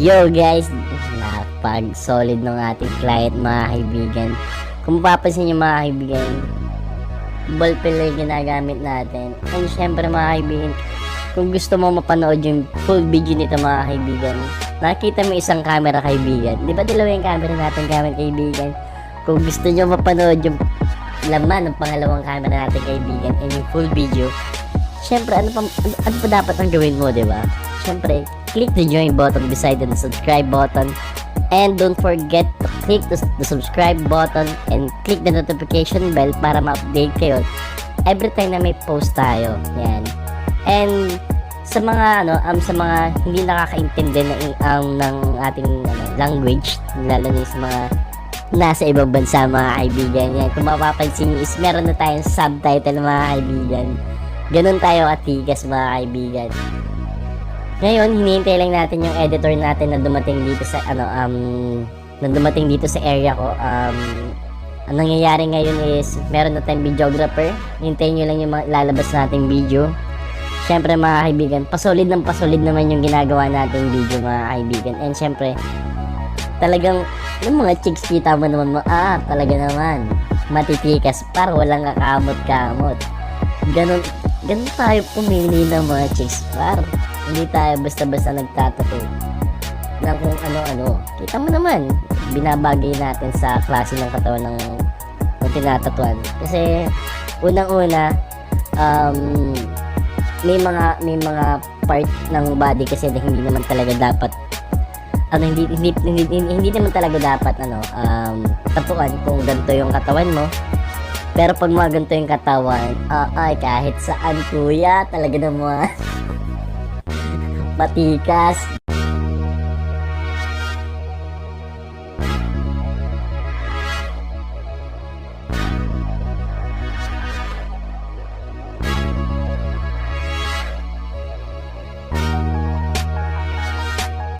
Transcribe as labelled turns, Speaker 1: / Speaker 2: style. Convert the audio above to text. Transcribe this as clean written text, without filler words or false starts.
Speaker 1: Yo guys, napag-solid ng ating client mga kaibigan. Kung mapapansin nyo mga kaibigan, ballpen lang yung ginagamit natin. And syempre mga kaibigan, kung gusto mo mapanood yung full video nito mga kaibigan, nakita mo isang camera kaibigan. Di ba dalawa yung camera natin gamit kaibigan? Kung gusto nyo mapanood yung laman ng pangalawang camera natin kaibigan and yung full video, syempre ano pa dapat ang gawin mo, di ba? Syempre, click the join button beside the subscribe button, and don't forget to click the subscribe button and click the notification bell para ma-update kayo every time na may post tayo. Yan. And sa mga sa mga hindi nakakaintindi ng ating language, lalo na sa mga nasa ibang bansa mga kaibigan, yan, kung mapapansin nyo is meron na tayong subtitle mga kaibigan. Ganun tayo katigas mga kaibigan. Ngayon, hinihintay lang natin yung editor natin na dumating dito sa area ko. Ang nangyayari ngayon is meron na tayong videographer. Hintayin nyo lang yung lalabas nating video. Syempre mga kaibigan, pasolid naman yung ginagawa nating video mga kaibigan. And syempre, talagang yung mga chicks kita mo naman talaga naman matitikas para walang kakamot-kamot. Ganun tayo pumili ng mga chicks para hindi tayo basta-basta nagtatato na kung ano-ano. Kita mo naman, binabagay natin sa klase ng katawan ng tinatatuan. Kasi unang-una, may mga part ng body kasi na hindi naman talaga dapat hindi naman talaga dapat tatuan kung ganito yung katawan mo. Pero pag mga ganito yung katawan, kahit saan kuya, talaga naman matikas.